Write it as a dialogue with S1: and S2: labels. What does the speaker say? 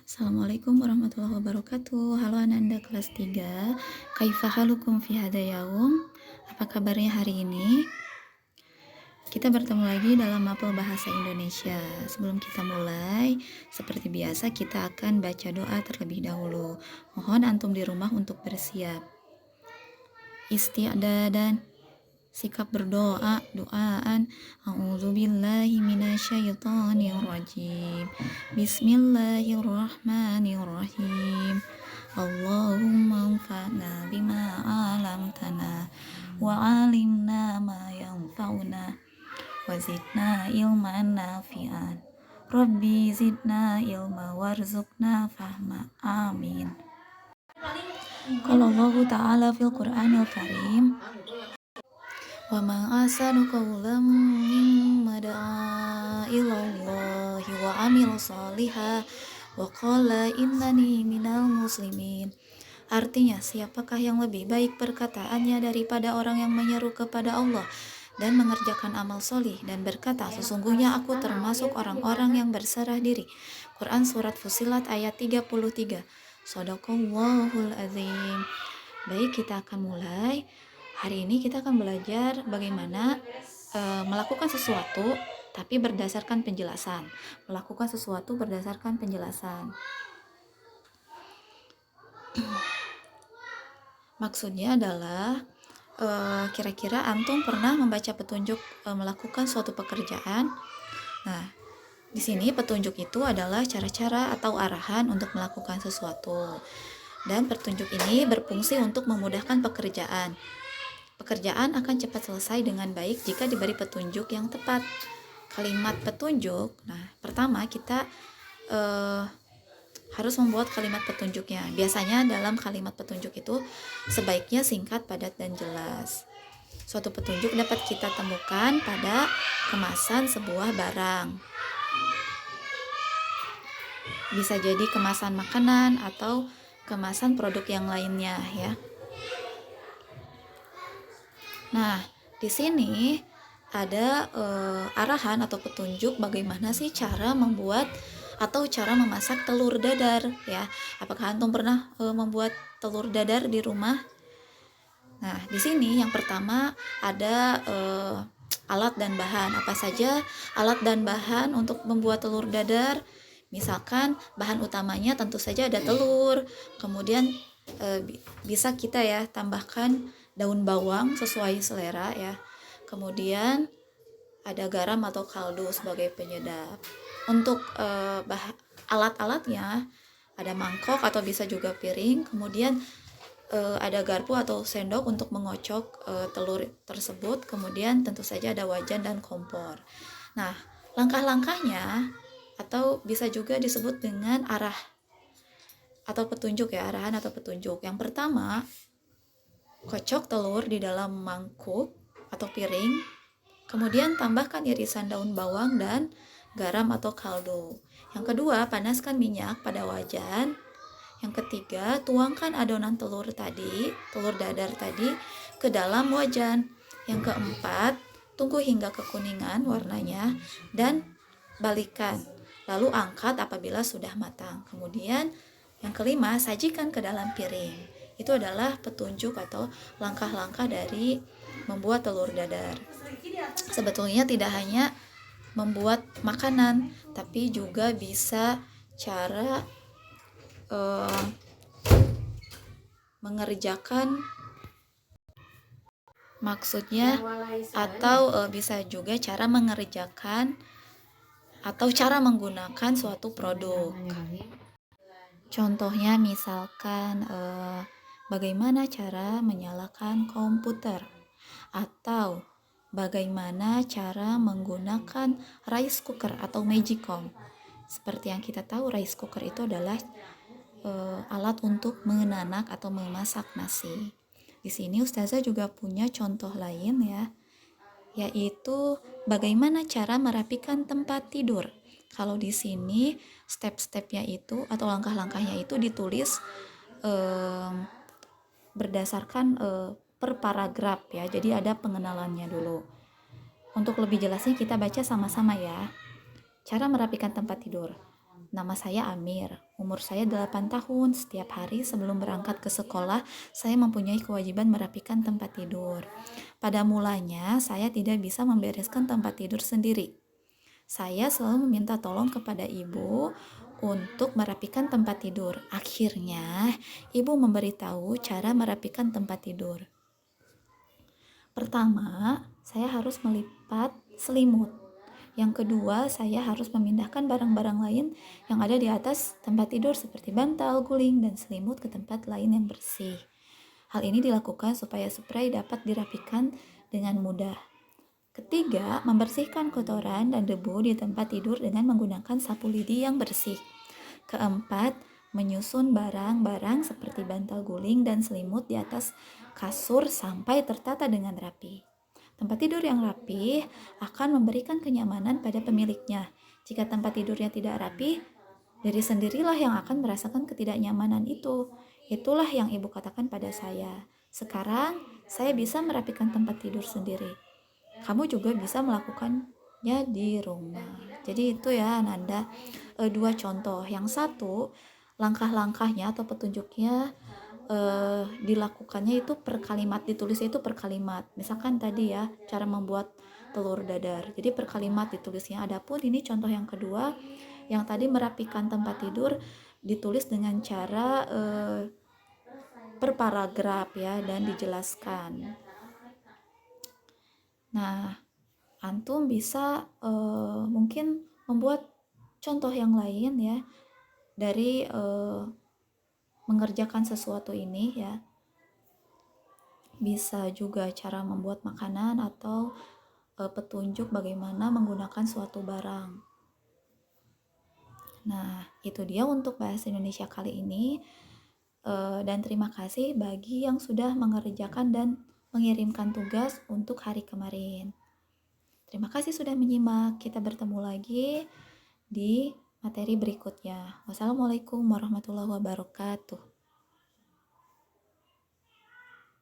S1: Assalamualaikum warahmatullahi wabarakatuh. Halo anak-anak kelas 3. Kaifa halukum fi hadha yaum? Apa kabarnya hari ini? Kita bertemu lagi dalam mapel bahasa Indonesia. Sebelum kita mulai, seperti biasa kita akan baca doa terlebih dahulu. Mohon antum di rumah untuk bersiap. Isti'dadan, sikap berdoa, doaan. A'udzubillahi minasyaitonirrajim. Bismillahirrahmanirrahim. Allahumma anfa'na bima 'allamtana wa 'allimna ma yanfa'una wa zidna ilman nafi'an. Rabbi zidna ilma warzuqna fahma. Amin. Qala Allahu ta'ala fil Qur'anil Karim, wa ma ahsanu qawlan mimman da'a ilallahi wa 'amila shalihan wa qala innani minal muslimin. Artinya, siapakah yang lebih baik perkataannya daripada orang yang menyeru kepada Allah dan mengerjakan amal solih dan berkata, sesungguhnya aku termasuk orang-orang yang berserah diri. Quran Surat Fussilat ayat 33. Shadaqallahul azim. Baik, kita akan mulai. Hari ini kita akan belajar bagaimana melakukan sesuatu tapi berdasarkan penjelasan. Melakukan sesuatu berdasarkan penjelasan. Maksudnya adalah kira-kira antum pernah membaca petunjuk melakukan suatu pekerjaan. Nah, di sini petunjuk itu adalah cara-cara atau arahan untuk melakukan sesuatu. Dan petunjuk ini berfungsi untuk memudahkan pekerjaan. Pekerjaan akan cepat selesai dengan baik jika diberi petunjuk yang tepat. Kalimat petunjuk, nah pertama kita harus membuat kalimat petunjuknya. Biasanya dalam kalimat petunjuk itu sebaiknya singkat, padat, dan jelas. Suatu petunjuk dapat kita temukan pada kemasan sebuah barang. Bisa jadi kemasan makanan atau kemasan produk yang lainnya ya. Nah, di sini ada arahan atau petunjuk bagaimana sih cara membuat atau cara memasak telur dadar ya. Apakah antum pernah membuat telur dadar di rumah? Nah, di sini yang pertama ada alat dan bahan. Apa saja alat dan bahan untuk membuat telur dadar? Misalkan bahan utamanya tentu saja ada telur, kemudian bisa kita ya tambahkan daun bawang sesuai selera ya. Kemudian ada garam atau kaldu sebagai penyedap. Untuk alat-alatnya ada mangkok atau bisa juga piring, kemudian ada garpu atau sendok untuk mengocok telur tersebut, kemudian tentu saja ada wajan dan kompor. Nah, langkah-langkahnya atau bisa juga disebut dengan arah atau petunjuk ya, arahan atau petunjuk. Yang pertama, kocok telur di dalam mangkuk atau piring, kemudian tambahkan irisan daun bawang dan garam atau kaldu. Yang kedua, panaskan minyak pada wajan. Yang ketiga, tuangkan adonan telur dadar tadi ke dalam wajan. Yang keempat, tunggu hingga kekuningan warnanya dan balikan. Lalu angkat apabila sudah matang. Kemudian yang kelima, sajikan ke dalam piring. Itu adalah petunjuk atau langkah-langkah dari membuat telur dadar. Sebetulnya tidak hanya membuat makanan, tapi juga bisa cara mengerjakan, maksudnya atau bisa juga cara mengerjakan atau cara menggunakan suatu produk. Contohnya misalkan bagaimana cara menyalakan komputer, atau bagaimana cara menggunakan rice cooker atau magicom. Seperti yang kita tahu, rice cooker itu adalah alat untuk menanak atau memasak nasi. Di sini Ustazah juga punya contoh lain ya, yaitu bagaimana cara merapikan tempat tidur. Kalau di sini step-stepnya itu atau langkah-langkahnya itu ditulis berdasarkan per paragraf ya. Jadi ada pengenalannya dulu. Untuk lebih jelasnya kita baca sama-sama ya. Cara merapikan tempat tidur. Nama saya Amir, umur saya 8 tahun. Setiap hari sebelum berangkat ke sekolah, saya mempunyai kewajiban merapikan tempat tidur. Pada mulanya, saya tidak bisa membereskan tempat tidur sendiri. Saya selalu meminta tolong kepada ibu untuk merapikan tempat tidur. Akhirnya, ibu memberitahu cara merapikan tempat tidur. Pertama, saya harus melipat selimut. Yang kedua, saya harus memindahkan barang-barang lain yang ada di atas tempat tidur seperti bantal, guling, dan selimut ke tempat lain yang bersih. Hal ini dilakukan supaya spray dapat dirapikan dengan mudah. Ketiga, membersihkan kotoran dan debu di tempat tidur dengan menggunakan sapu lidi yang bersih. Keempat, menyusun barang-barang seperti bantal guling dan selimut di atas kasur sampai tertata dengan rapi. Tempat tidur yang rapi akan memberikan kenyamanan pada pemiliknya. Jika tempat tidurnya tidak rapi, diri sendirilah yang akan merasakan ketidaknyamanan itu. Itulah yang ibu katakan pada saya. Sekarang, saya bisa merapikan tempat tidur sendiri. Kamu juga bisa melakukannya di rumah. Jadi itu ya Nanda, dua contoh. Yang satu, langkah-langkahnya atau petunjuknya dilakukannya itu per kalimat, ditulisnya itu per kalimat. Misalkan tadi ya, cara membuat telur dadar. Jadi per kalimat ditulisnya. Adapun ini contoh yang kedua, yang tadi merapikan tempat tidur ditulis dengan cara per paragraf ya, dan dijelaskan. Nah, antum bisa mungkin membuat contoh yang lain ya dari mengerjakan sesuatu ini ya. Bisa juga cara membuat makanan atau petunjuk bagaimana menggunakan suatu barang. Nah, itu dia untuk bahasa Indonesia kali ini. Dan terima kasih bagi yang sudah mengerjakan dan mengirimkan tugas untuk hari kemarin. Terima kasih sudah menyimak. Kita bertemu lagi di materi berikutnya. Wassalamualaikum warahmatullahi wabarakatuh.